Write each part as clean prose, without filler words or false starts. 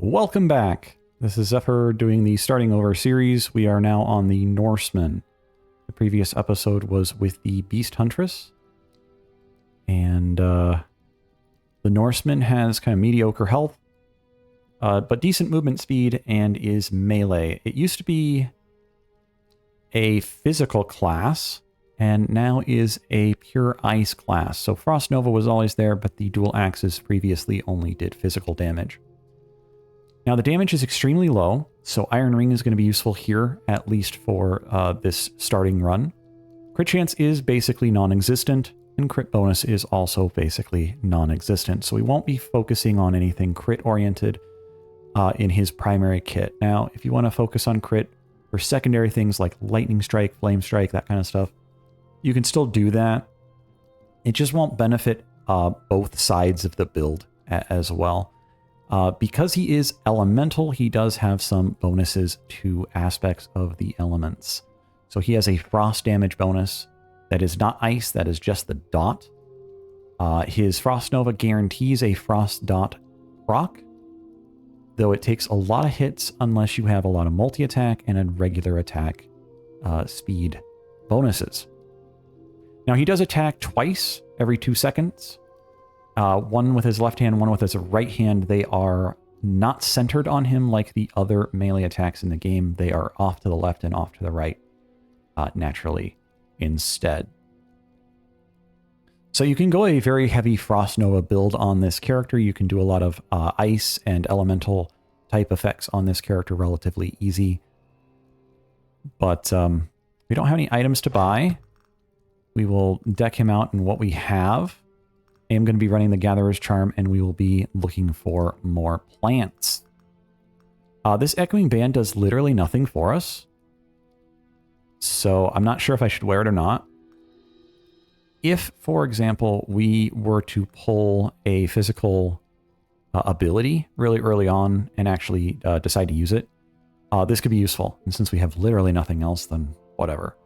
Welcome back. This is Zephyr doing the Starting Over series. We are now on the Norseman. The previous episode was with the Beast Huntress. And the Norseman has kind of mediocre health, but decent movement speed and is melee. It used to be a physical class and now is a pure ice class. So Frost Nova was always there, but the dual axes previously only did physical damage. Now the damage is extremely low, so Iron Ring is going to be useful here, at least for this starting run. Crit chance is basically non-existent, and crit bonus is also basically non-existent, so we won't be focusing on anything crit-oriented in his primary kit. Now, if you want to focus on crit for secondary things like Lightning Strike, Flame Strike, that kind of stuff, you can still do that. It just won't benefit both sides of the build as well. Because he is elemental, he does have some bonuses to aspects of the elements. So he has a frost damage bonus that is not ice, that is just the dot. His Frost Nova guarantees a frost dot proc, though it takes a lot of hits unless you have a lot of multi-attack and a regular attack speed bonuses. Now he does attack twice every 2 seconds. One with his left hand, one with his right hand. They are not centered on him like the other melee attacks in the game. They are off to the left and off to the right naturally instead. So you can go a very heavy Frost Nova build on this character. You can do a lot of ice and elemental type effects on this character relatively easy. But we don't have any items to buy. We will deck him out in what we have. I am going to be running the Gatherer's Charm, and we will be looking for more plants. This Echoing Band does literally nothing for us, so I'm not sure if I should wear it or not. If, for example, we were to pull a physical ability really early on and actually decide to use it, this could be useful. And since we have literally nothing else, then whatever.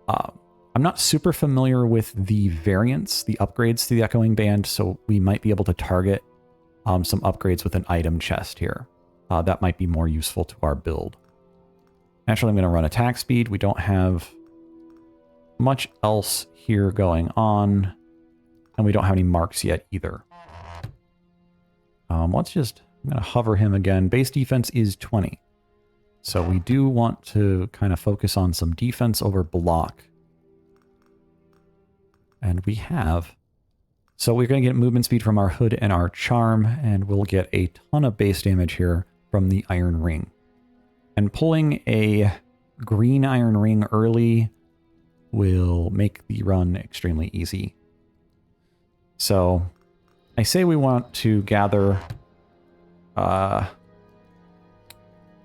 I'm not super familiar with the variants, the upgrades to the Echoing Band, so we might be able to target some upgrades with an item chest here. That might be more useful to our build. Naturally, I'm going to run attack speed. We don't have much else here going on, and we don't have any marks yet either. I'm going to hover him again. Base defense is 20. So we do want to kind of focus on some defense over block. And we have. So we're going to get movement speed from our hood and our charm, and we'll get a ton of base damage here from the Iron Ring. And pulling a green Iron Ring early will make the run extremely easy. So I say we want to gather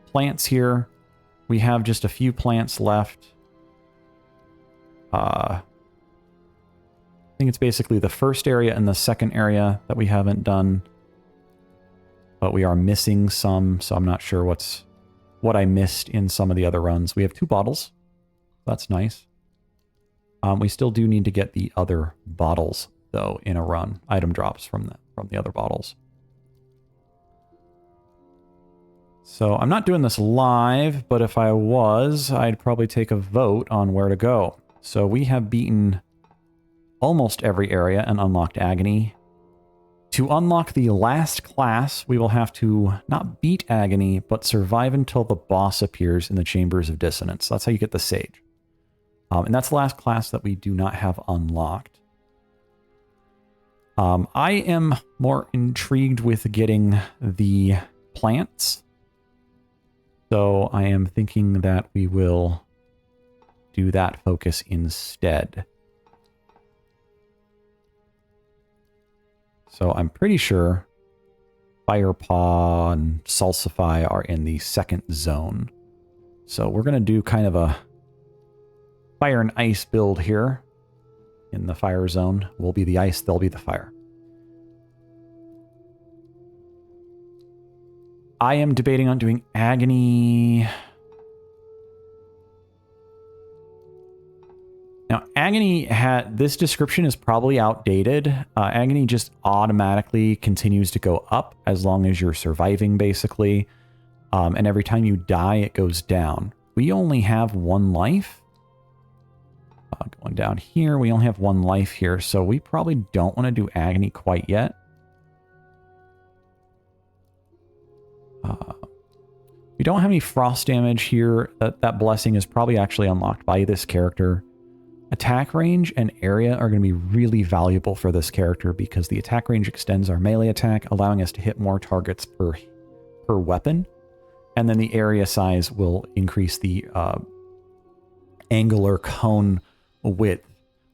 plants here. We have just a few plants left. I think it's basically the first area and the second area that we haven't done, but we are missing some, so I'm not sure what I missed in some of the other runs. We have 2 bottles. That's nice. We still do need to get the other bottles, though, in a run. Item drops from the other bottles. So I'm not doing this live, but if I was, I'd probably take a vote on where to go. So we have beaten almost every area and unlocked Agony. To unlock the last class, we will have to not beat Agony, but survive until the boss appears in the Chambers of Dissonance. That's how you get the Sage. And that's the last class that we do not have unlocked. I am more intrigued with getting the plants. So I am thinking that we will do that focus instead. So I'm pretty sure Firepaw and Salsify are in the second zone. So we're going to do kind of a fire and ice build here. In the fire zone, we'll be the ice, they'll be the fire. I am debating on doing Agony. Now, Agony had this description is probably outdated. Agony just automatically continues to go up as long as you're surviving, basically. And every time you die, it goes down. We only have 1 life. Going down here, we only have 1 life here, so we probably don't want to do Agony quite yet. We don't have any frost damage here. That blessing is probably actually unlocked by this character. Attack range and area are going to be really valuable for this character because the attack range extends our melee attack, allowing us to hit more targets per weapon. And then the area size will increase the angular cone width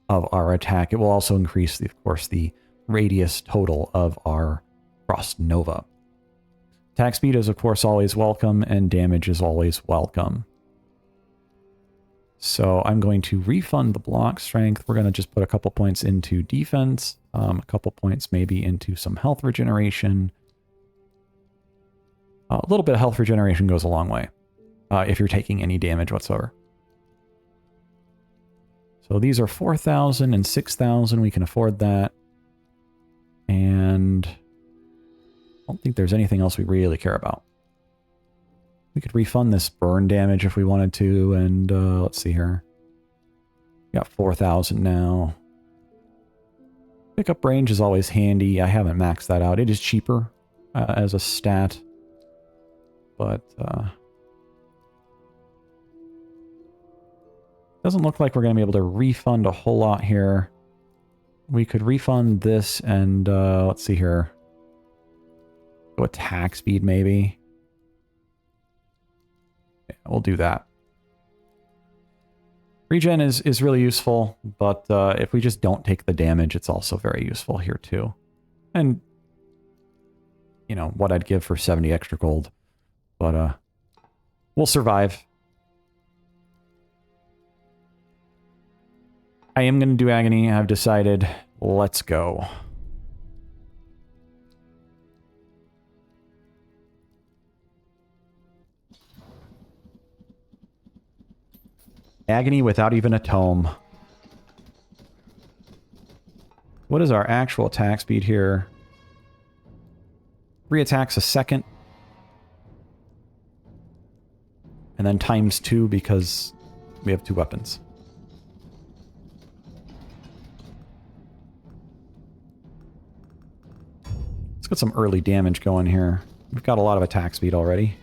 of our attack. It will also increase, of course, the radius total of our Frost Nova. Attack speed is, of course, always welcome, and damage is always welcome. So I'm going to refund the block strength. We're going to just put a couple points into defense, a couple points maybe into some health regeneration. A little bit of health regeneration goes a long way if you're taking any damage whatsoever. So these are 4,000 and 6,000. We can afford that. And I don't think there's anything else we really care about. We could refund this burn damage if we wanted to, and let's see here. We got 4,000 now. Pickup range is always handy. I haven't maxed that out. It is cheaper as a stat, but doesn't look like we're going to be able to refund a whole lot here. We could refund this and let's see here. Go attack speed maybe. Yeah, we'll do that. Regen is really useful, but if we just don't take the damage, it's also very useful here too. And, you know, what I'd give for 70 extra gold. But we'll survive. I am going to do Agony. I've decided. Let's go. Agony without even a tome. What is our actual attack speed here? 3 attacks a second. And then times 2 because we have 2 weapons. Let's get some early damage going here. We've got a lot of attack speed already.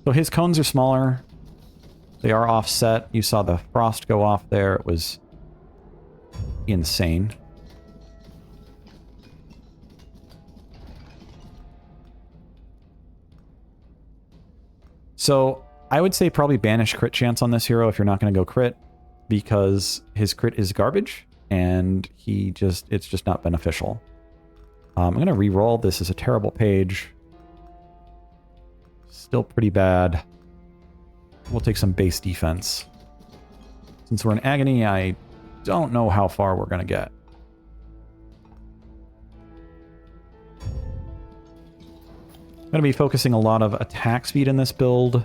So his cones are smaller. They are offset. You saw the frost go off there. It was insane. So I would say probably banish crit chance on this hero if you're not going to go crit, because his crit is garbage and it's just not beneficial. I'm going to re-roll. This is a terrible page. Still pretty bad. We'll take some base defense. Since we're in Agony, I don't know how far we're going to get. I'm going to be focusing a lot of attack speed in this build.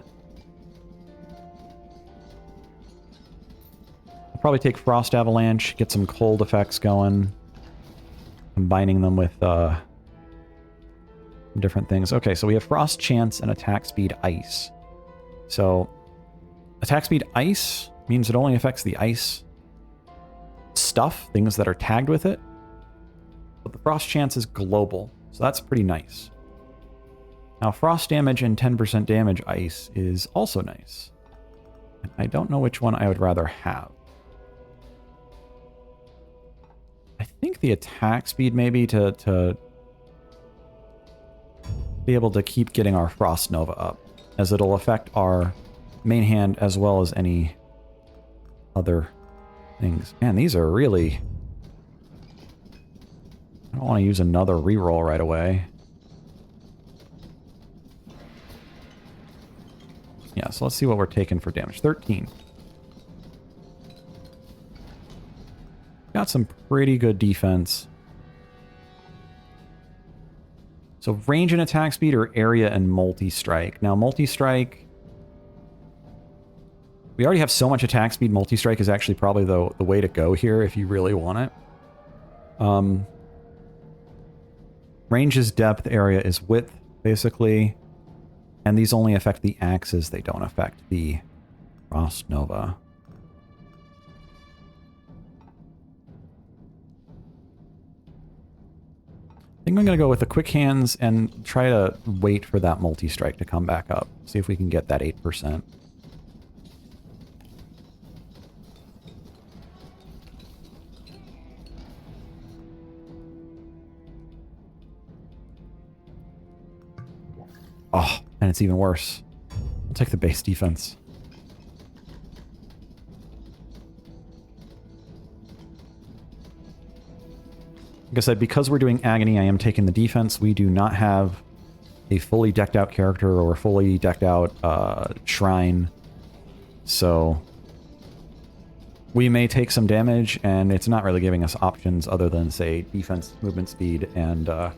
I'll probably take Frost Avalanche, get some cold effects going, combining them with different things. Okay, so we have Frost Chance and attack speed Ice. So attack speed Ice means it only affects the ice stuff, things that are tagged with it. But the Frost Chance is global, so that's pretty nice. Now, frost damage and 10% damage ice is also nice. I don't know which one I would rather have. I think the attack speed maybe to be able to keep getting our Frost Nova up, as it'll affect our main hand as well as any other things. Man, these are really... I don't want to use another reroll right away. Yeah, so let's see what we're taking for damage. 13. Got some pretty good defense. So range and attack speed or area and multi-strike. Now multi-strike... We already have so much attack speed, multi-strike is actually probably the way to go here if you really want it. Range is depth, area is width, basically. And these only affect the axes, they don't affect the Frost Nova. I think I'm going to go with the quick hands and try to wait for that multi-strike to come back up. See if we can get that 8%. Oh, and it's even worse. I'll take the base defense. Like I said, because we're doing Agony, I am taking the defense. We do not have a fully decked out character or fully decked out shrine. So we may take some damage, and it's not really giving us options other than, say, defense, movement speed, and a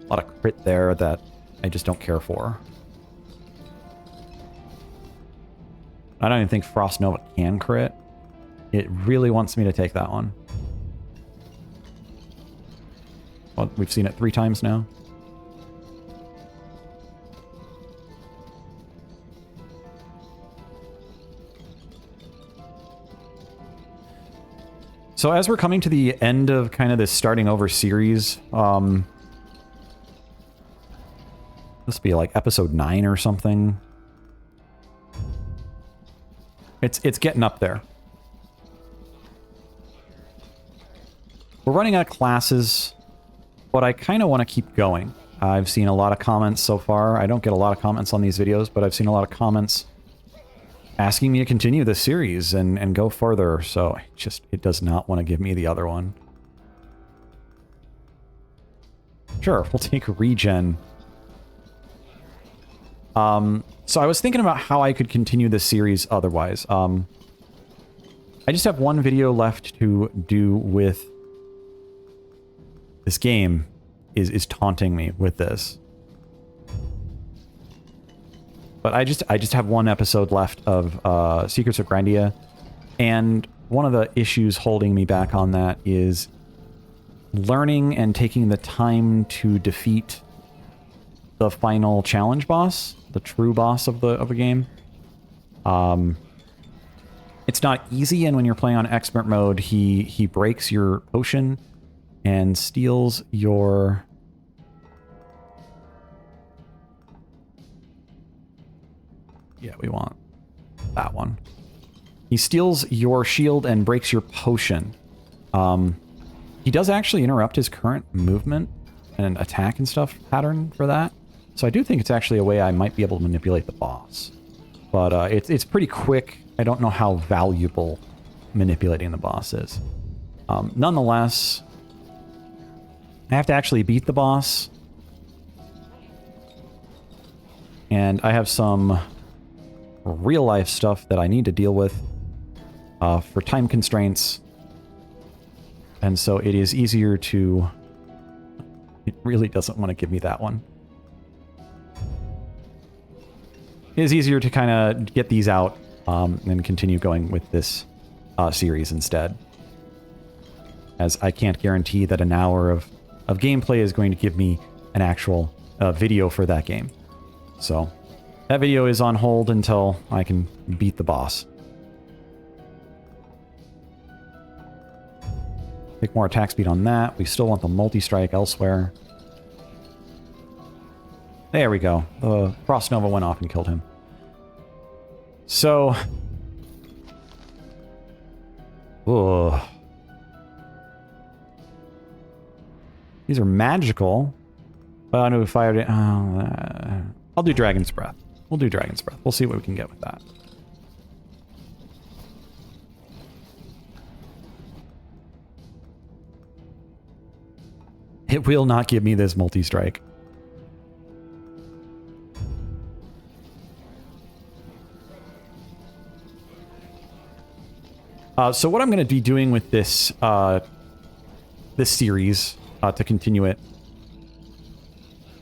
lot of crit there that I just don't care for. I don't even think Frost Nova can crit. It really wants me to take that one. Well, we've seen it 3 times now. So as we're coming to the end of kind of this starting over series, this will be like episode 9 or something. It's getting up there. We're running out of classes, but I kind of want to keep going. I've seen a lot of comments so far. I don't get a lot of comments on these videos, but I've seen a lot of comments asking me to continue this series and go further, so it does not want to give me the other one. Sure, we'll take regen. So I was thinking about how I could continue this series otherwise. I just have one video left to do with this game is taunting me with this. But I just have one episode left of Secrets of Grandia, and one of the issues holding me back on that is learning and taking the time to defeat the final challenge boss, the true boss of the game. It's not easy, and when you're playing on expert mode, he breaks your potion and steals your... Yeah, we want that one. He steals your shield and breaks your potion. He does actually interrupt his current movement and attack and stuff pattern for that. So I do think it's actually a way I might be able to manipulate the boss. But it's pretty quick. I don't know how valuable manipulating the boss is. Nonetheless, I have to actually beat the boss. And I have some real-life stuff that I need to deal with for time constraints. And so it is easier to... It really doesn't want to give me that one. It is easier to kind of get these out and continue going with this series instead. As I can't guarantee that an hour of gameplay is going to give me an actual video for that game. So that video is on hold until I can beat the boss. Take more attack speed on that. We still want the multi-strike elsewhere. There we go. The Frost Nova went off and killed him. So... Ugh. These are magical. But I know we fired it. I'll do Dragon's Breath. We'll do Dragon's Breath. We'll see what we can get with that. It will not give me this multi-strike. So what I'm going to be doing with this this series to continue it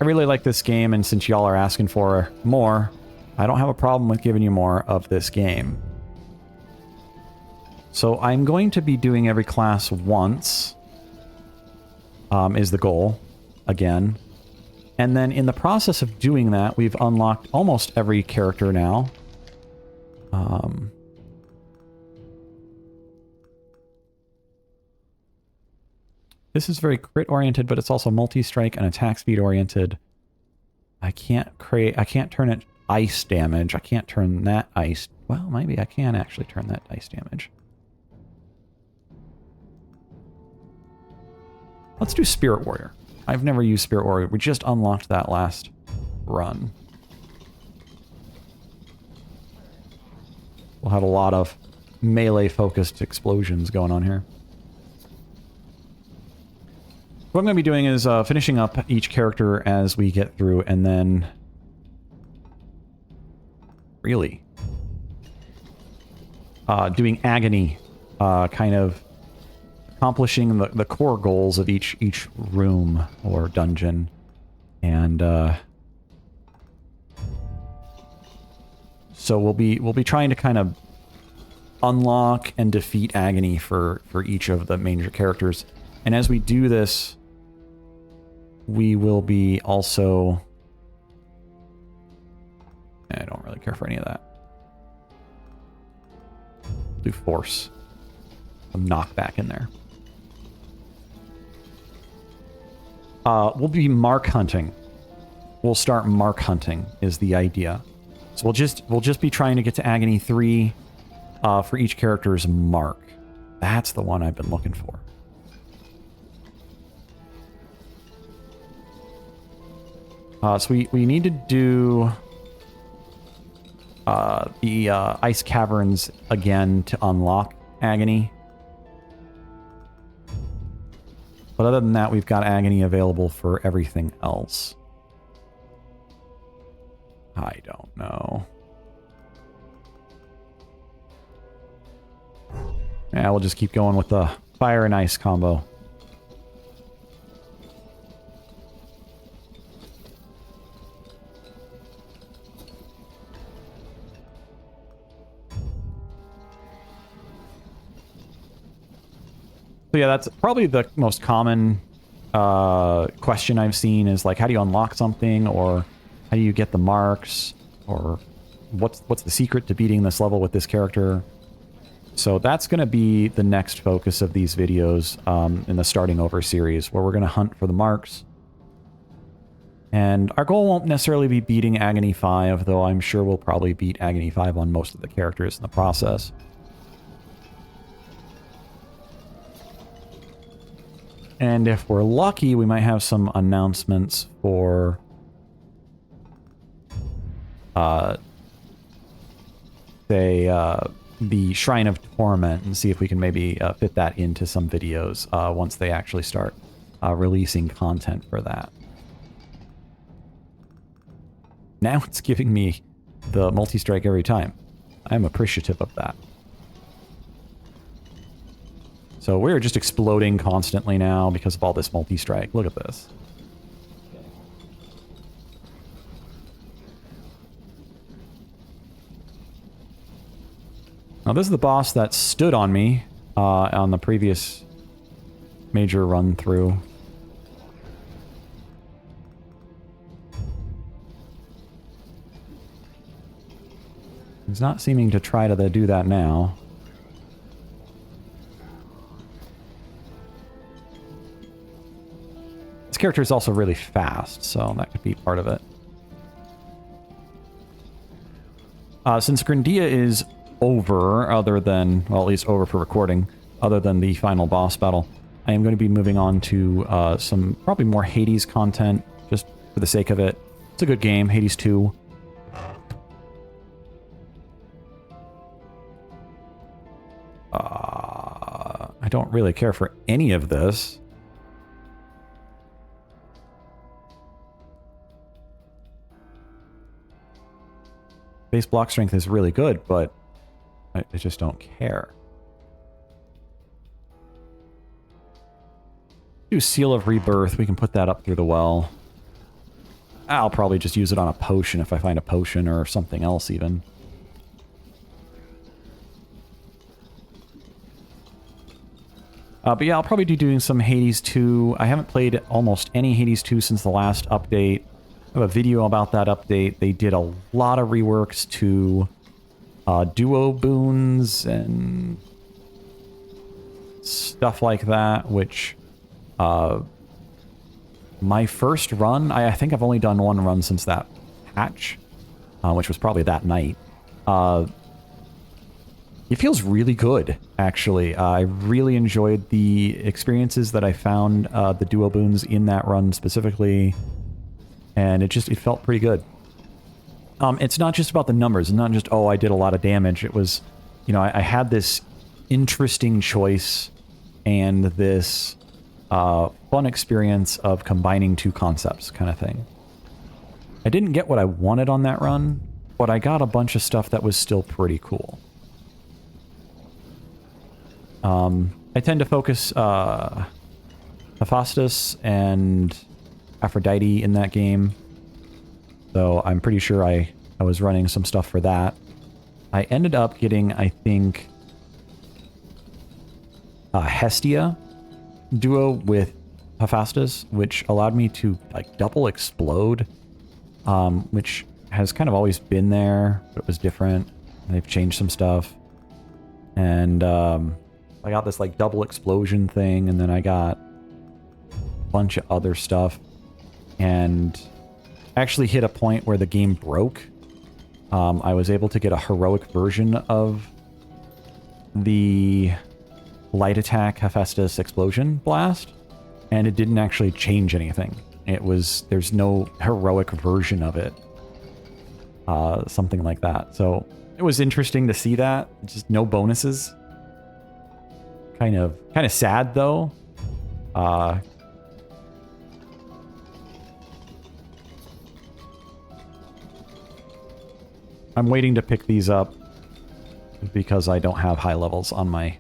I really like this game, and since y'all are asking for more, I don't have a problem with giving you more of this game. So I'm going to be doing every class once, is the goal, again. And then in the process of doing that, we've unlocked almost every character now. This is very crit-oriented, but it's also multi-strike and attack speed-oriented. I can't turn it ice damage. I can't turn that ice... Well, maybe I can actually turn that ice damage. Let's do Spirit Warrior. I've never used Spirit Warrior. We just unlocked that last run. We'll have a lot of melee-focused explosions going on here. What I'm going to be doing is finishing up each character as we get through, and then... Really? Doing Agony, kind of accomplishing the core goals of each room or dungeon. And, so we'll be trying to kind of unlock and defeat Agony for each of the major characters. And as we do this, we will be also... I don't really care for any of that. Do Force. Some knockback in there. We'll be mark hunting. We'll start mark hunting is the idea. So we'll just be trying to get to Agony 3 for each character's mark. That's the one I've been looking for. So we need to do the ice caverns again to unlock Agony. But other than that, we've got Agony available for everything else. I don't know. Yeah, we'll just keep going with the fire and ice combo. So yeah, that's probably the most common question I've seen is like, how do you unlock something, or how do you get the marks, or what's the secret to beating this level with this character? So that's going to be the next focus of these videos in the Starting Over series, where we're going to hunt for the marks. And our goal won't necessarily be beating Agony 5, though I'm sure we'll probably beat Agony 5 on most of the characters in the process. And if we're lucky, we might have some announcements for the Shrine of Torment, and see if we can maybe fit that into some videos once they actually start releasing content for that. Now it's giving me the multi-strike every time. I'm appreciative of that. So we're just exploding constantly now because of all this multi-strike. Look at this. Now this is the boss that stood on me on the previous major run through. He's not seeming to try to do that now. This character is also really fast, so that could be part of it. Since Grandia is over, other than, well, at least over for recording, other than the final boss battle, I am going to be moving on to some probably more Hades content, just for the sake of it. It's a good game, Hades 2. I don't really care for any of this. Base block strength is really good, but I just don't care. Do Seal of Rebirth. We can put that up through the well. I'll probably just use it on a potion if I find a potion or something else even. But yeah, I'll probably be doing some Hades 2. I haven't played almost any Hades 2 since the last update. I have a video about that update. They did a lot of reworks to duo boons and stuff like that, which my first run, I think I've only done one run since that patch, which was probably that night. It feels really good, actually. I really enjoyed the experiences that I found, the duo boons in that run specifically, and it felt pretty good. It's not just about the numbers. It's not just, oh, I did a lot of damage. It was, you know, I had this interesting choice and this fun experience of combining two concepts kind of thing. I didn't get what I wanted on that run, but I got a bunch of stuff that was still pretty cool. I tend to focus Hephaestus and Aphrodite in that game, so I'm pretty sure I was running some stuff for that. I ended up getting, I think, Hestia duo with Hephaestus, which allowed me to like double explode, which has kind of always been there, but it was different. They've changed some stuff. And I got this like double explosion thing, and then I got a bunch of other stuff, and actually hit a point where the game broke. I was able to get a heroic version of the light attack Hephaestus explosion blast, and it didn't actually change anything. There's no heroic version of it. Something like that. So it was interesting to see that. Just no bonuses. Kind of sad though. I'm waiting to pick these up because I don't have high levels on my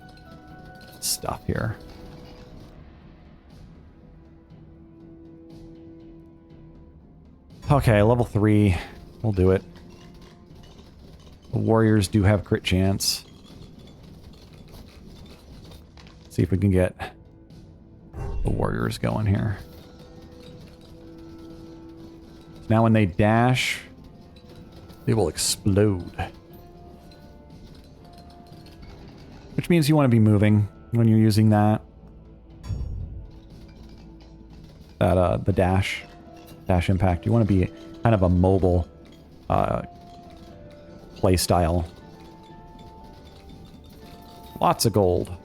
stuff here. Okay, level 3. We'll do it. The warriors do have crit chance. See if we can get the warriors going here. Now when they dash, they will explode. Which means you want to be moving when you're using that. The dash impact. You want to be kind of a mobile play style. Lots of gold.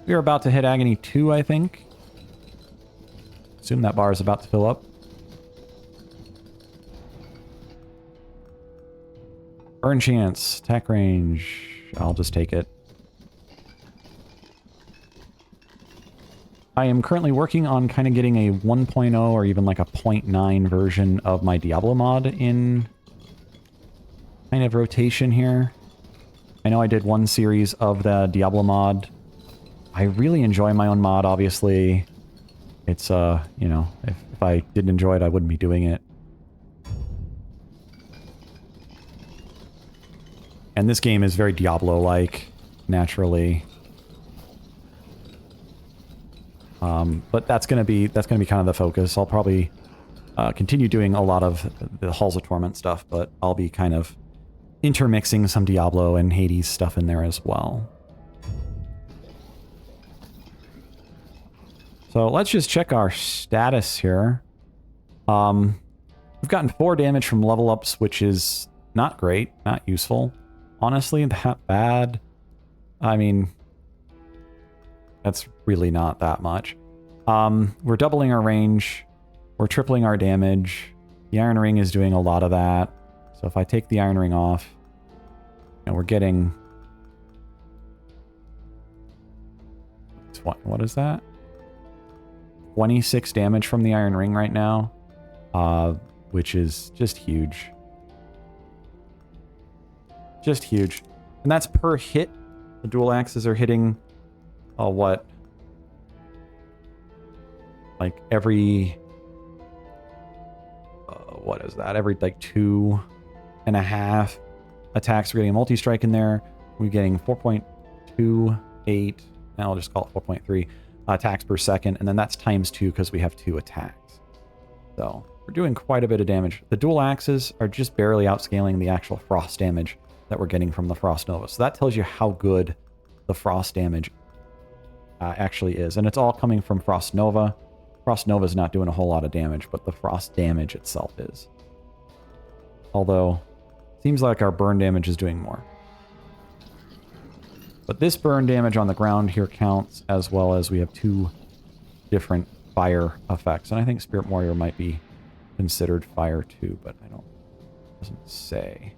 We are about to hit Agony 2, I think. Assume that bar is about to fill up. Burn chance, attack range. I'll just take it. I am currently working on kind of getting a 1.0 or even like a 0.9 version of my Diablo mod in kind of rotation here. I know I did one series of the Diablo mod. I really enjoy my own mod, obviously. It's, you know, if I didn't enjoy it, I wouldn't be doing it. And this game is very Diablo-like, naturally. But that's gonna be kind of the focus. I'll probably continue doing a lot of the Halls of Torment stuff, but I'll be kind of intermixing some Diablo and Hades stuff in there as well. So let's just check our status here. We've gotten 4 damage from level ups, which is not great, not useful. Honestly, that bad. I mean, that's really not that much. We're doubling our range. We're tripling our damage. The Iron Ring is doing a lot of that. So if I take the Iron Ring off, and we're getting... What is that? 26 damage from the Iron Ring right now, which is just huge. Just huge. And that's per hit. The dual axes are hitting, what? Like every what is that? Every like 2.5 attacks, we're getting a multi-strike in there. We're getting 4.28, now I'll just call it 4.3 attacks per second, and then that's times 2 because we have 2 attacks. So we're doing quite a bit of damage. The dual axes are just barely outscaling the actual frost damage that we're getting from the Frost Nova. So that tells you how good the frost damage actually is. And it's all coming from Frost Nova. Frost Nova is not doing a whole lot of damage, but the frost damage itself is. Although, seems like our burn damage is doing more. But this burn damage on the ground here counts, as well as we have 2 different fire effects. And I think Spirit Warrior might be considered fire too, but I don't, it doesn't say.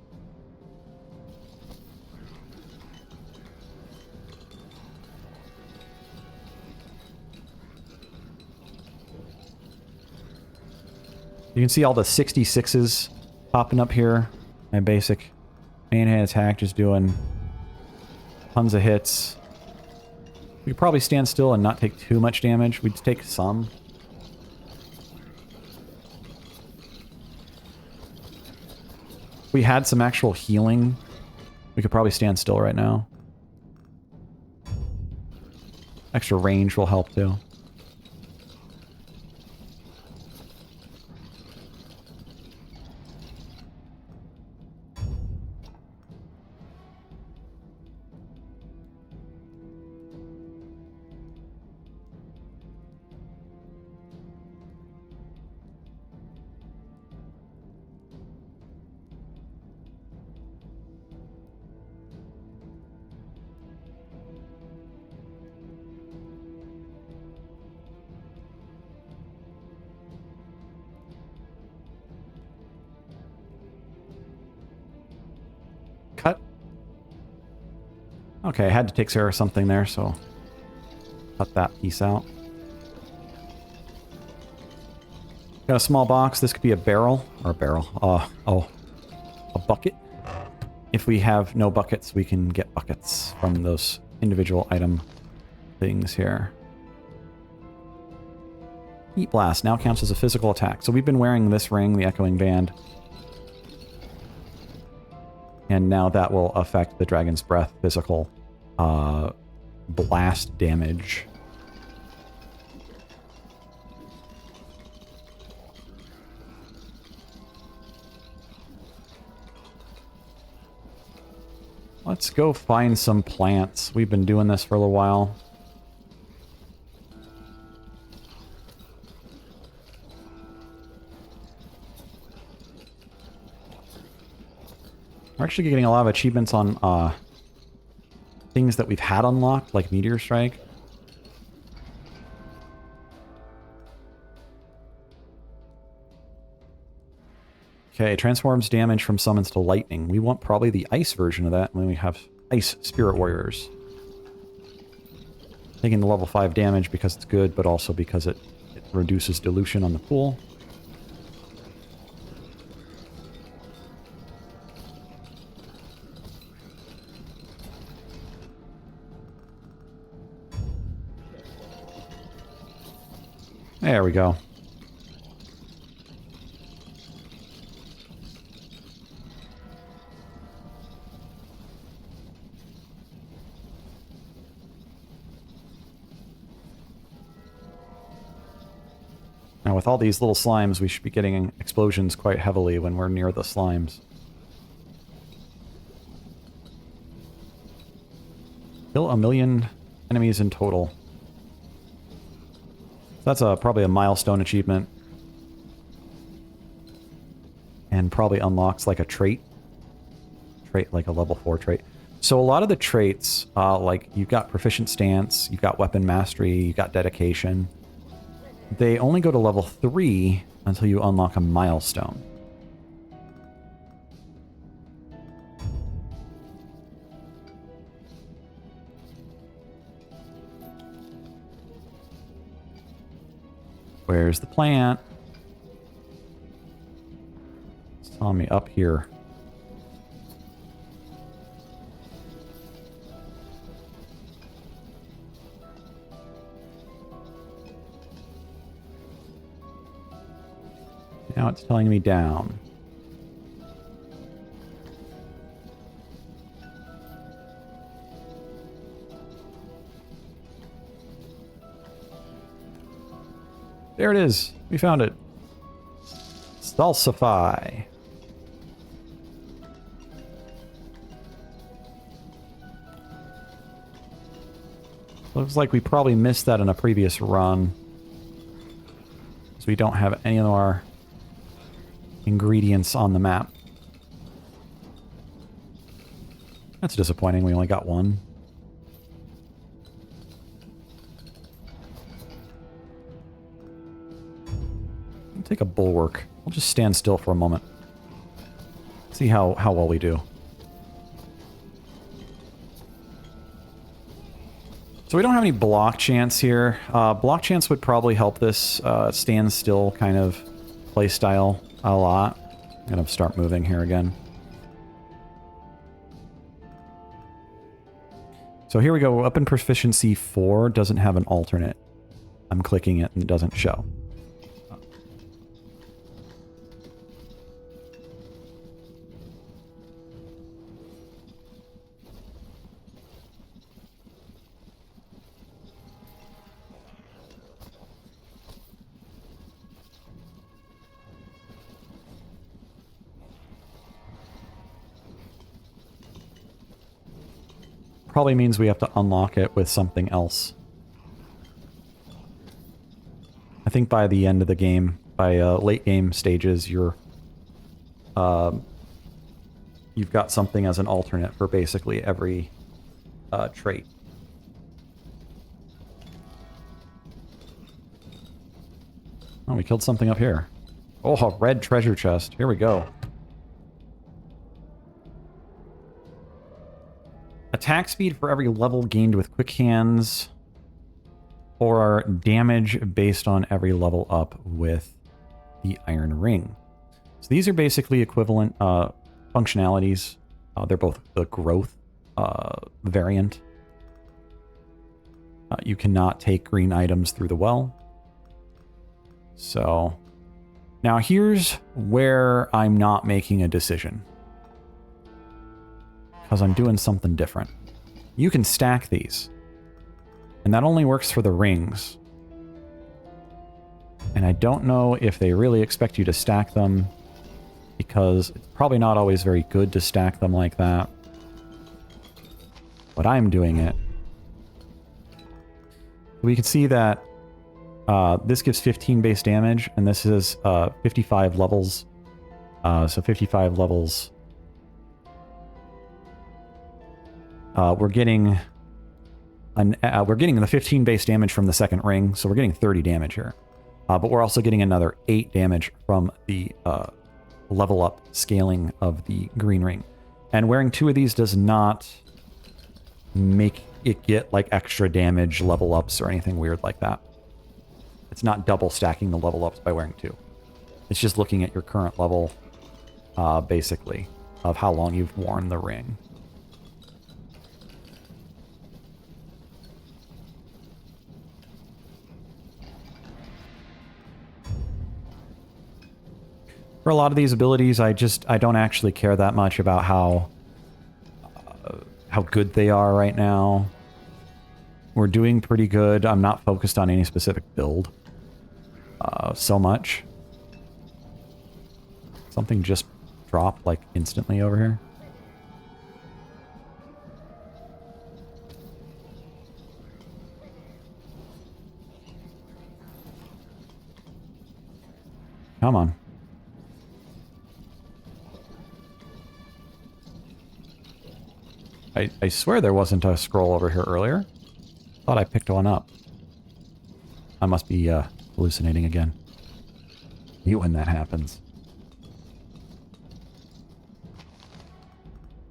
You can see all the 66s popping up here. My basic main hand attack just doing tons of hits. We could probably stand still and not take too much damage. We'd take some. If we had some actual healing, we could probably stand still right now. Extra range will help too. Cut. Okay, I had to take care of something there, so cut that piece out. Got a small box. This could be a barrel, or a barrel. A bucket. If we have no buckets, we can get buckets from those individual item things here. Heat Blast now counts as a physical attack. So we've been wearing this ring, the Echoing Band. And now that will affect the Dragon's Breath physical blast damage. Let's go find some plants. We've been doing this for a little while. We're actually getting a lot of achievements on things that we've had unlocked, like Meteor Strike. Okay, transforms damage from summons to lightning. We want probably the ice version of that when we have Ice Spirit Warriors. Taking the level 5 damage because it's good, but also because it reduces dilution on the pool. There we go. Now with all these little slimes, we should be getting explosions quite heavily when we're near the slimes. Kill 1,000,000 enemies in total. That's probably a milestone achievement. And probably unlocks like a trait. Trait, like a level 4 trait. So a lot of the traits, like you've got Proficient Stance, you've got Weapon Mastery, you've got Dedication. They only go to level 3 until you unlock a milestone. Where's the plant? It's telling me up here. Now it's telling me down. There it is. We found it. Salsify. Looks like we probably missed that in a previous run. Because we don't have any of our ingredients on the map. That's disappointing. We only got one. Take a bulwark. We'll just stand still for a moment. See how well we do. So we don't have any block chance here. Block chance would probably help this stand still kind of play style a lot. I'm gonna start moving here again. So here we go. Weapon proficiency 4 doesn't have an alternate. I'm clicking it and it doesn't show. Probably means we have to unlock it with something else. I think by the end of the game, by late game stages, you've got something as an alternate for basically every trait. Oh, we killed something up here. Oh, a red treasure chest. Here we go. Attack speed for every level gained with quick hands, or damage based on every level up with the iron ring. So these are basically equivalent functionalities. They're both the growth variant. You cannot take green items through the well. So now here's where I'm not making a decision. Because I'm doing something different. You can stack these. And that only works for the rings. And I don't know if they really expect you to stack them, because it's probably not always very good to stack them like that. But I'm doing it. We can see that this gives 15 base damage, and this is 55 levels. So 55 levels. We're getting the 15 base damage from the second ring, so we're getting 30 damage here. But we're also getting another 8 damage from the level up scaling of the green ring. And wearing 2 of these does not make it get like extra damage level ups or anything weird like that. It's not double stacking the level ups by wearing 2. It's just looking at your current level, basically, of how long you've worn the ring. For a lot of these abilities, I don't actually care that much about how good they are right now. We're doing pretty good. I'm not focused on any specific build so much. Something just dropped like instantly over here. Come on. I swear there wasn't a scroll over here earlier. Thought I picked one up. I must be hallucinating again. You when that happens.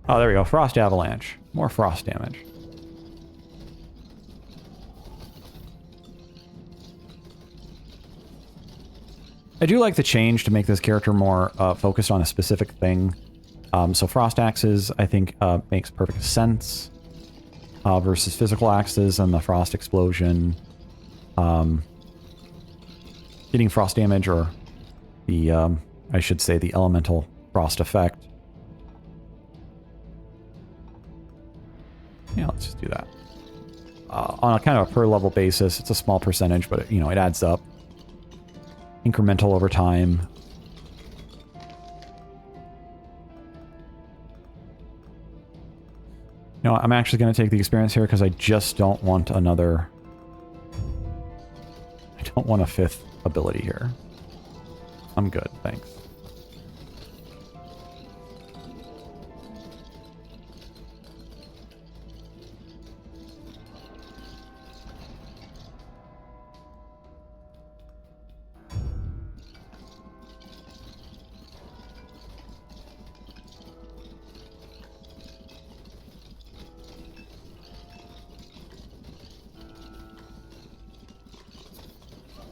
Oh, there we go. Frost Avalanche. More frost damage. I do like the change to make this character more focused on a specific thing. So Frost Axes, I think, makes perfect sense versus physical axes and the Frost Explosion. Getting frost damage or The, I should say the elemental frost effect. Yeah, let's just do that. On a kind of a per level basis, it's a small percentage, but you know, it adds up. Incremental over time. You know, I'm actually going to take the experience here because I just don't want another... I don't want a 5th ability here. I'm good, thanks.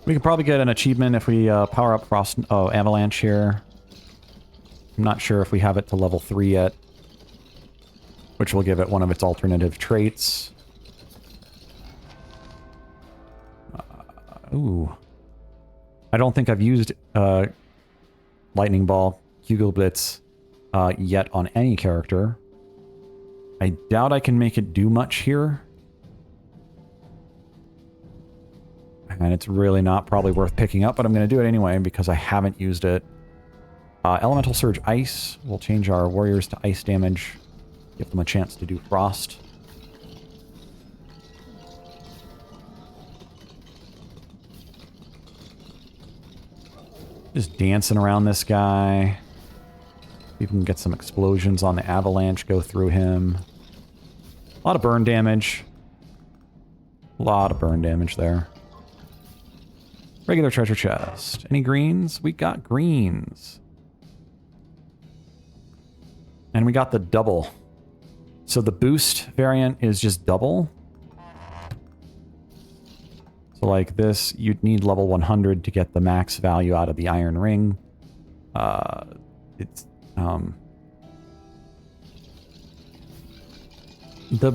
We could probably get an achievement if we power up Frost... Oh, Avalanche here. I'm not sure if we have it to level 3 yet. Which will give it one of its alternative traits. Ooh. I don't think I've used Lightning Ball, Kugelblitz, yet on any character. I doubt I can make it do much here. And it's really not probably worth picking up, but I'm going to do it anyway because I haven't used it. Elemental Surge Ice. We'll change our warriors to ice damage. Give them a chance to do frost. Just dancing around this guy. See if we can get some explosions on the avalanche go through him. A lot of burn damage. A lot of burn damage there. Regular treasure chest. Any greens? We got greens. And we got the double. So the boost variant is just double. So like this, you'd need level 100 to get the max value out of the iron ring. The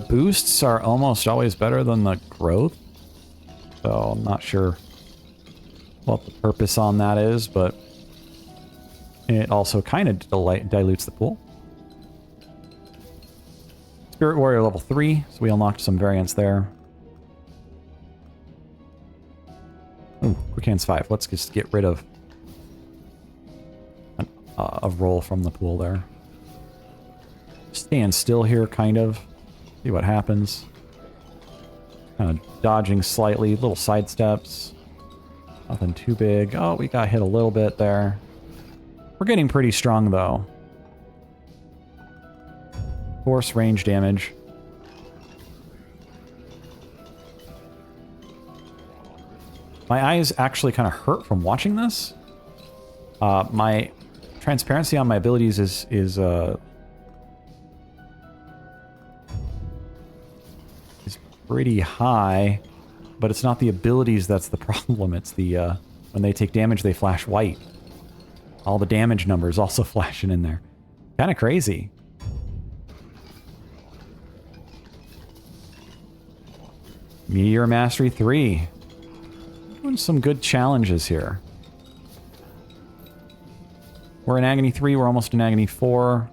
boosts are almost always better than the growth. So I'm not sure what the purpose on that is, but it also kind of dilutes the pool. Spirit Warrior level 3, so we unlocked some variants there. Ooh, Quick Hands 5. Let's just get rid of a roll from the pool there. Stand still here, kind of. See what happens. Kind of dodging slightly, little side steps. Nothing too big. Oh, we got hit a little bit there. We're getting pretty strong, though. Force range damage. My eyes actually kind of hurt from watching this. My transparency on my abilities is pretty high. But it's not the abilities that's the problem. It's the, when they take damage, they flash white. All the damage numbers also flashing in there. Kind of crazy. Meteor Mastery 3. Doing some good challenges here. We're in Agony 3, we're almost in Agony 4.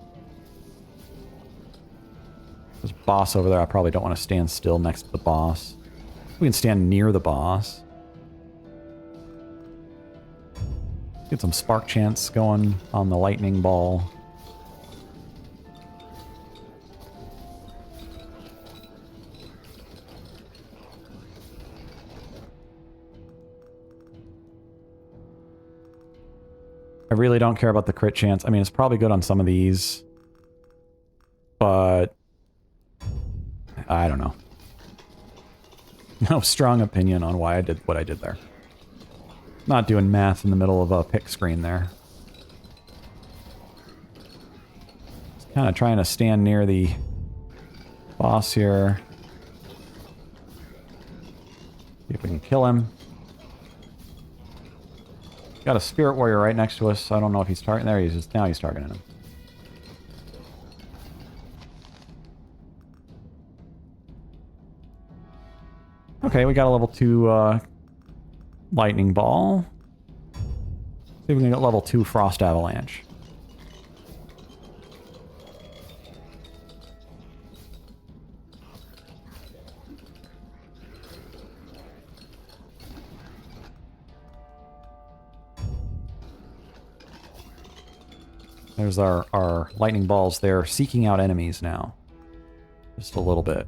There's a boss over there. I probably don't want to stand still next to the boss. We can stand near the boss. Get some spark chance going on the lightning ball. I really don't care about the crit chance. I mean, it's probably good on some of these. But I don't know. No strong opinion on why I did what I did there. Not doing math in the middle of a pick screen there. Just kind of trying to stand near the boss here. See if we can kill him. Got a Spirit Warrior right next to us, so I don't know if he's targeting. There he is. Now he's targeting him. Okay, we got a level 2 lightning ball. See if we can get level 2 Frost Avalanche. There's our lightning balls there, seeking out enemies now. Just a little bit.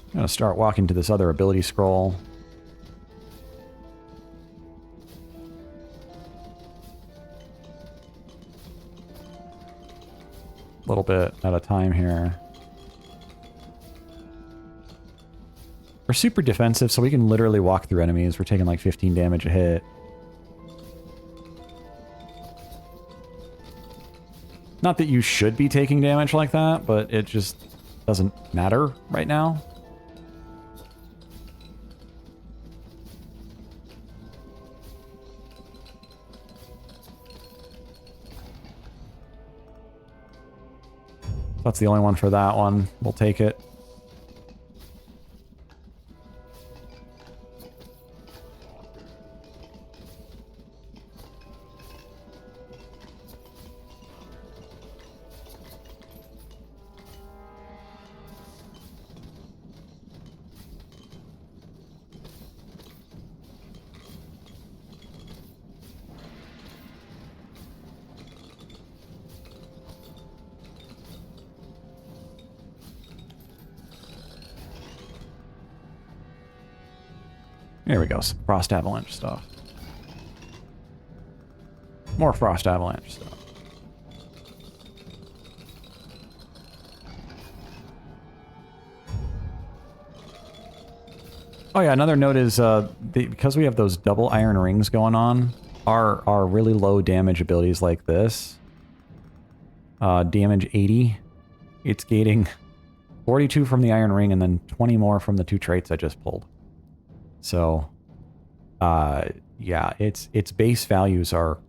I'm going to start walking to this other ability scroll. A little bit at a time here. We're super defensive, so we can literally walk through enemies. We're taking like 15 damage a hit. Not that you should be taking damage like that, but it just doesn't matter right now. That's the only one for that one. We'll take it. There we go, some Frost Avalanche stuff. More Frost Avalanche stuff. Oh yeah, another note is because we have those double iron rings going on, our really low damage abilities like this, damage 80, it's gating 42 from the iron ring and then 20 more from the 2 traits I just pulled. So, yeah, its base values are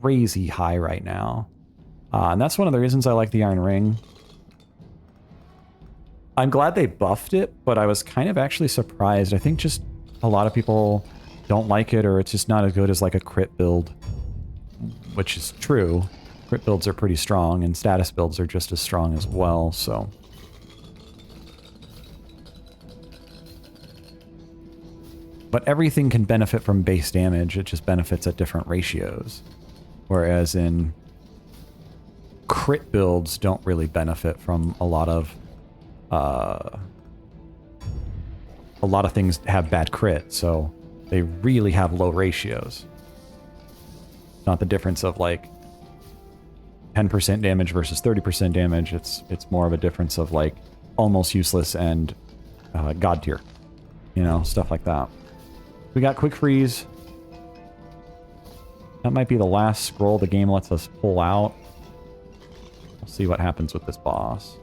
crazy high right now. And that's one of the reasons I like the Iron Ring. I'm glad they buffed it, but I was kind of actually surprised. I think just a lot of people don't like it, or it's just not as good as like a crit build, which is true. Crit builds are pretty strong, and status builds are just as strong as well, so... But everything can benefit from base damage, it just benefits at different ratios. Whereas in crit builds don't really benefit from a lot of things have bad crit, so they really have low ratios. Not the difference of like 10% damage versus 30% damage, it's more of a difference of like almost useless and god tier. You know, stuff like that. We got Quick Freeze. That might be the last scroll the game lets us pull out. We'll see what happens with this boss.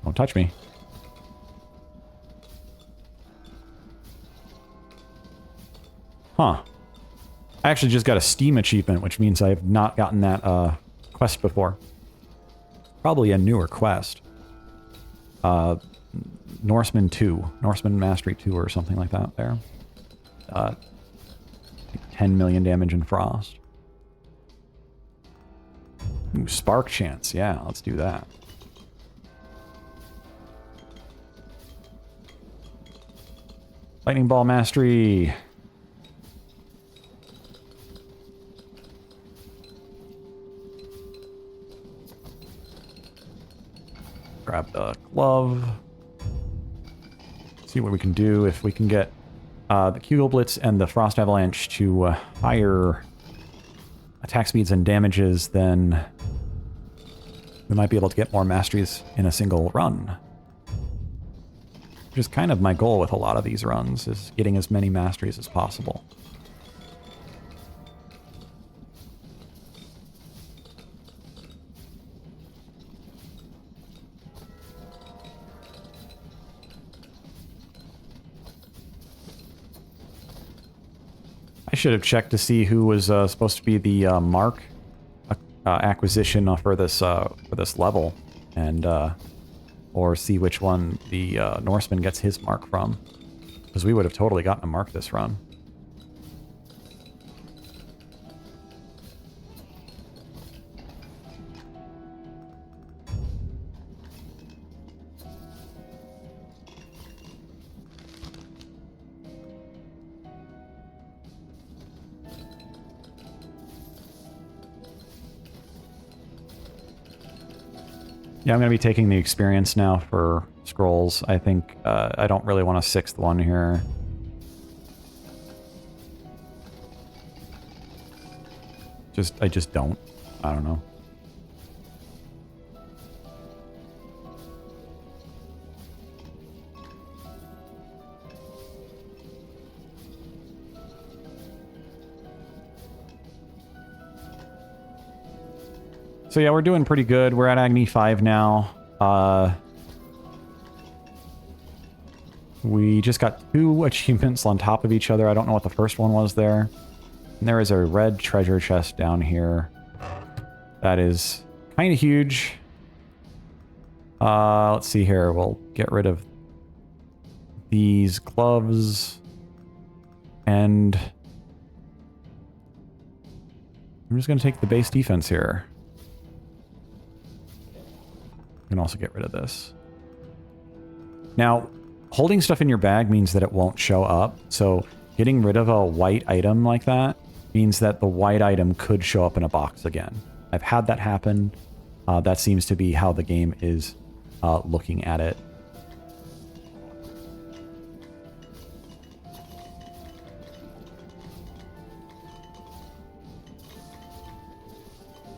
Don't touch me. Huh. I actually just got a Steam achievement, which means I have not gotten that quest before. Probably a newer quest. Norseman 2. Norseman Mastery 2 or something like that there. 10 million damage in Frost. Ooh, Spark Chance. Yeah, let's do that. Lightning Ball Mastery. Grab the glove. See what we can do. If we can get the Kugel Blitz and the Frost Avalanche to higher attack speeds and damages, then we might be able to get more masteries in a single run. Which is kind of my goal with a lot of these runs, is getting as many masteries as possible. should have checked to see who was supposed to be the mark acquisition for this level, and or see which one the Norseman gets his mark from, because we would have totally gotten a mark this run. Yeah, I'm going to be taking the experience now for scrolls. I think I don't really want a 6th one here. I just don't. I don't know. So yeah, we're doing pretty good. We're at Agony 5 now. We just got 2 achievements on top of each other. I don't know what the first one was there. And there is a red treasure chest down here. That is kind of huge. Let's see here. We'll get rid of these gloves. And I'm just going to take the base defense here. Can also get rid of this. Now, holding stuff in your bag means that it won't show up. So getting rid of a white item like that means that the white item could show up in a box again. I've had that happen. That seems to be how the game is looking at it.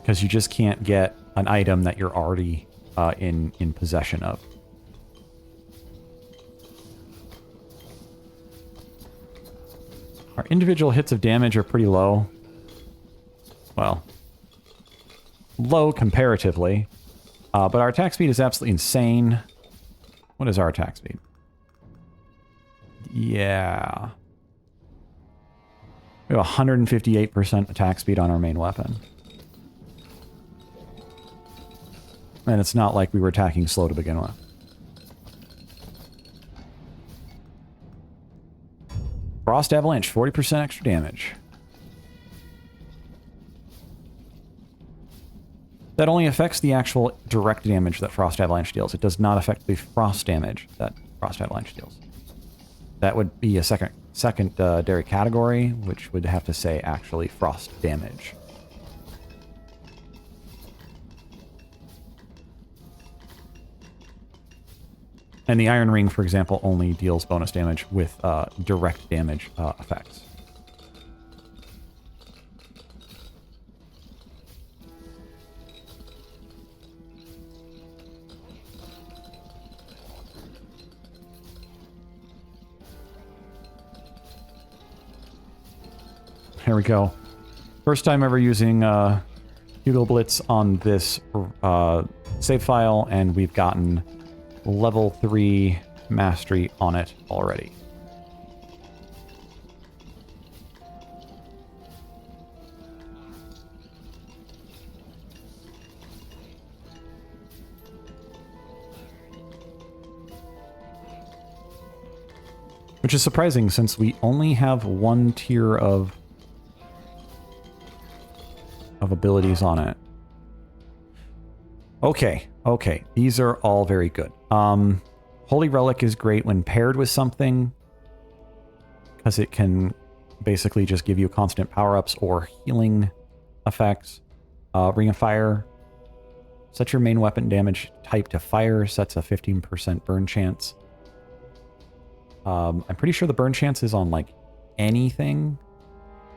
Because you just can't get an item that you're already in possession of. Our individual hits of damage are pretty low. Well, low comparatively. But our attack speed is absolutely insane. What is our attack speed? Yeah. We have 158% attack speed on our main weapon. And it's not like we were attacking slow to begin with. Frost Avalanche, 40% extra damage. That only affects the actual direct damage that Frost Avalanche deals. It does not affect the frost damage that Frost Avalanche deals. That would be a secondary category, which would have to say actually frost damage. And the Iron Ring, for example, only deals bonus damage with direct damage effects. Here we go. First time ever using Hugo Blitz on this save file, and we've gotten level 3 mastery on it already. Which is surprising since we only have 1 tier of abilities on it. Okay, okay. These are all very good. Holy Relic is great when paired with something, because it can basically just give you constant power-ups or healing effects. Ring of Fire. Set your main weapon damage type to fire. Sets a 15% burn chance. I'm pretty sure the burn chance is on, like, anything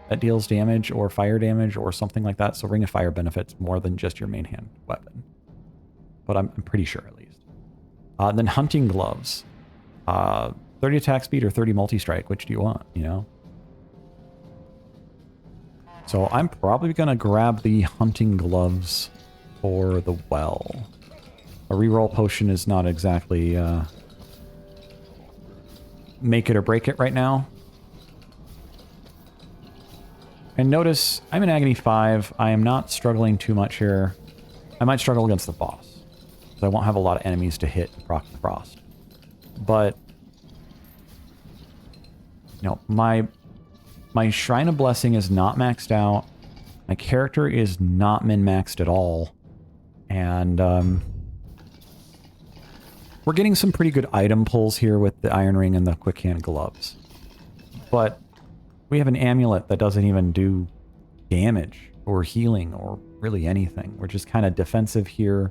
that deals damage or fire damage or something like that. So Ring of Fire benefits more than just your main hand weapon. But I'm pretty sure, at least. Then Hunting Gloves. 30 attack speed or 30 multi-strike. Which do you want, you know? So I'm probably going to grab the Hunting Gloves for the well. A reroll potion is not exactly make it or break it right now. And notice, I'm in Agony 5. I am not struggling too much here. I might struggle against the boss, because I won't have a lot of enemies to hit and proc the frost. But, you know, my Shrine of Blessing is not maxed out. My character is not min-maxed at all. And, we're getting some pretty good item pulls here with the Iron Ring and the Quick Hand Gloves. But we have an amulet that doesn't even do damage or healing or really anything. We're just kind of defensive here,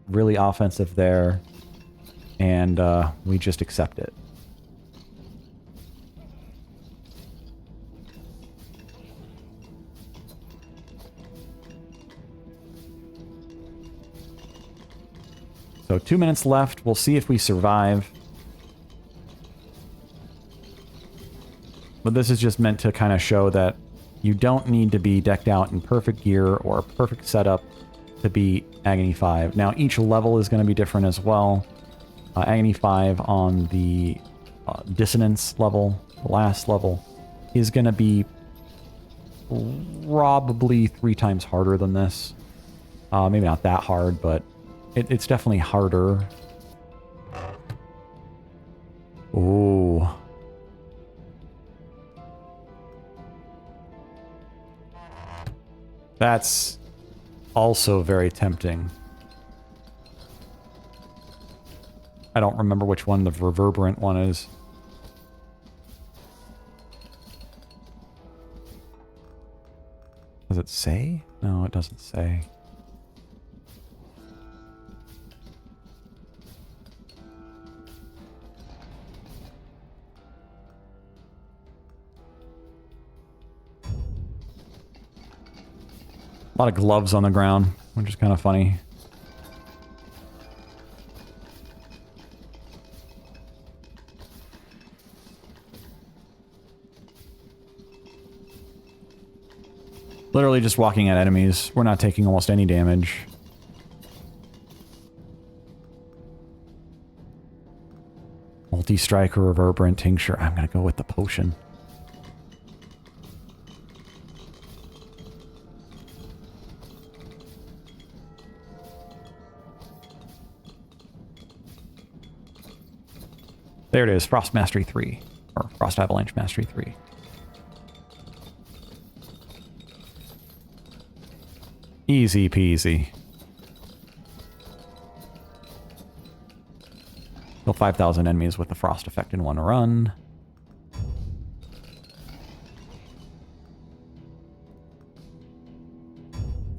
really offensive there, and we just accept it. So 2 minutes left. We'll see if we survive. But this is just meant to kind of show that you don't need to be decked out in perfect gear or perfect setup to beat Agony 5. Now, each level is going to be different as well. Agony 5 on the Dissonance level, the last level, is going to be probably 3 times harder than this. Maybe not that hard, but it's definitely harder. Ooh. That's also very tempting. I don't remember which one the Reverberant one is. Does it say? No, it doesn't say. A lot of gloves on the ground, which is kind of funny. Literally just walking at enemies. We're not taking almost any damage. Multi-strike or Reverberant Tincture. I'm going to go with the potion. There it is, Frost Mastery 3. Or Frost Avalanche Mastery 3. Easy peasy. Kill 5,000 enemies with the frost effect in one run.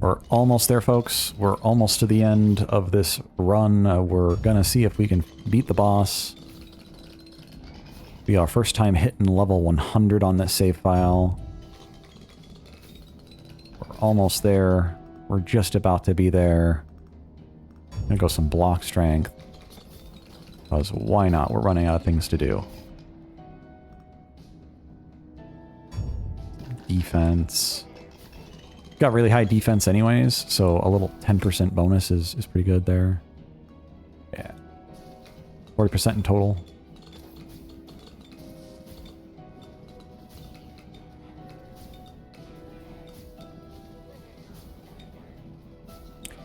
We're almost there, folks. We're almost to the end of this run. We're gonna see if we can beat the boss. Be our first time hitting level 100 on this save file. We're almost there. We're just about to be there. Gonna go some block strength. Because why not? We're running out of things to do. Defense. Got really high defense anyways, so a little 10% bonus is pretty good there. Yeah. 40% in total.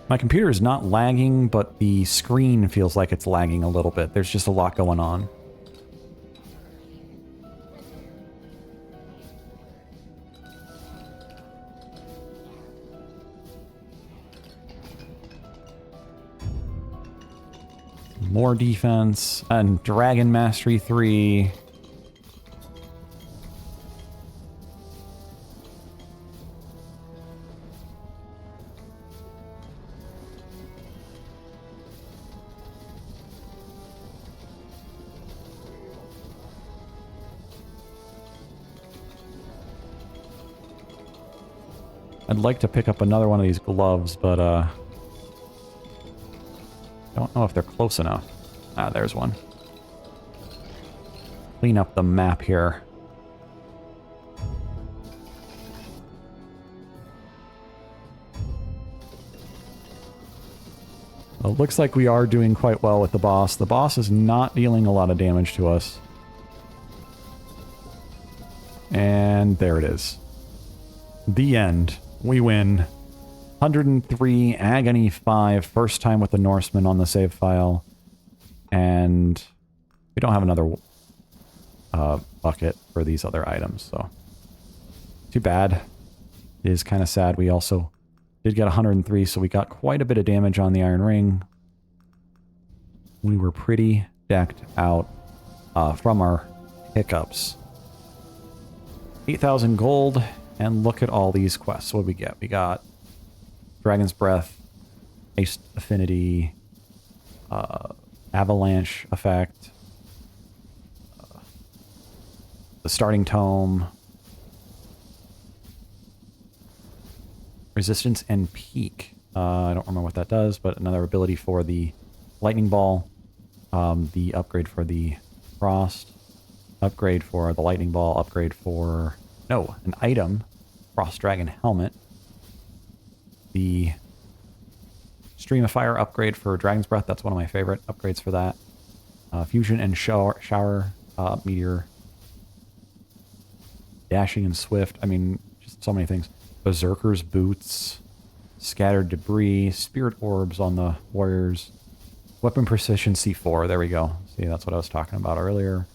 My computer is not lagging, but the screen feels like it's lagging a little bit. There's just a lot going on. More defense and Dragon Mastery 3. I'd like to pick up another one of these gloves, but don't know if they're close enough. Ah, there's one. Clean up the map here. Well, it looks like we are doing quite well with the boss. The boss is not dealing a lot of damage to us. And there it is. The end. We win. 103, Agony 5, first time with the Norseman on the save file. And we don't have another bucket for these other items, so too bad. It is kind of sad. We also did get 103, so we got quite a bit of damage on the Iron Ring. We were pretty decked out from our hiccups. 8,000 gold, and look at all these quests. What did we get? We got Dragon's Breath, Ice Affinity, Avalanche Effect, the Starting Tome, Resistance and Peak. I don't remember what that does, but another ability for the Lightning Ball, the upgrade for the Frost, upgrade for the Lightning Ball, upgrade for... No, an item, Frost Dragon Helmet, the Stream of Fire upgrade for Dragon's Breath. That's one of my favorite upgrades for that. Fusion and Shower, Meteor, Dashing and Swift. I mean, just so many things. Berserker's Boots, Scattered Debris, Spirit Orbs on the Warriors, Weapon Proficiency 4. There we go. See, that's what I was talking about earlier.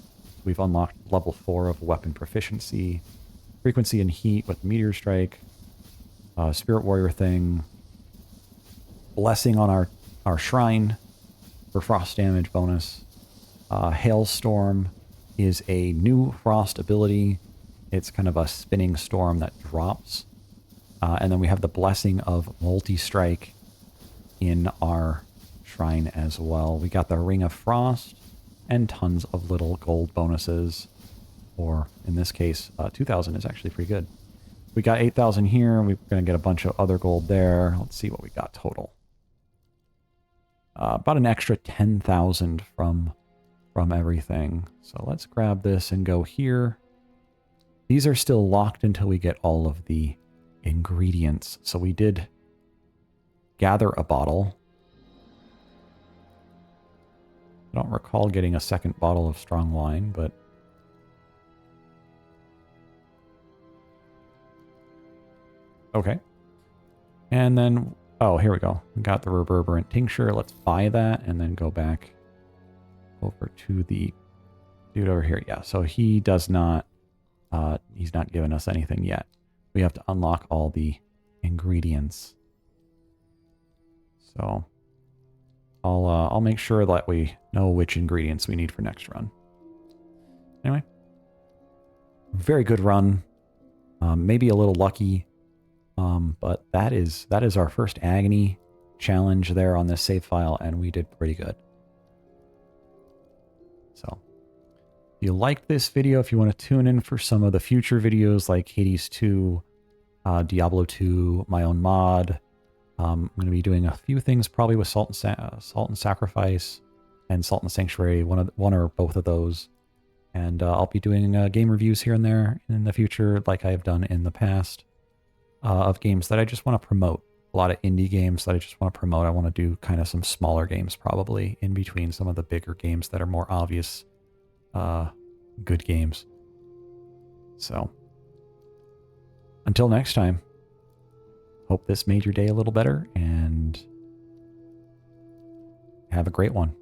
We've unlocked level 4 of Weapon Proficiency. Frequency and Heat with Meteor Strike. Spirit Warrior thing. Blessing on our Shrine for Frost damage bonus. Hailstorm is a new Frost ability. It's kind of a spinning storm that drops. And then we have the Blessing of Multi-Strike in our Shrine as well. We got the Ring of Frost and tons of little gold bonuses. Or, in this case, 2,000 is actually pretty good. We got 8,000 here. We're going to get a bunch of other gold there. Let's see what we got total. About an extra 10,000 from everything. So let's grab this and go here. These are still locked until we get all of the ingredients. So we did gather a bottle. I don't recall getting a second bottle of strong wine, but... Okay. And then, oh, here we go. We got the Reverberant Tincture. Let's buy that and then go back over to the dude over here. Yeah, so he does not, he's not giving us anything yet. We have to unlock all the ingredients. So I'll make sure that we know which ingredients we need for next run. Anyway, very good run. Maybe a little lucky. But that is our first Agony challenge there on this save file, and we did pretty good. So, if you liked this video, if you want to tune in for some of the future videos like Hades 2, Diablo 2, my own mod, I'm going to be doing a few things probably with Salt and Sacrifice and Salt and Sanctuary, one or both of those. And I'll be doing game reviews here and there in the future like I have done in the past. Of games that I just want to promote. A lot of indie games that I just want to promote. I want to do kind of some smaller games probably in between some of the bigger games that are more obvious good games. So, until next time, hope this made your day a little better and have a great one.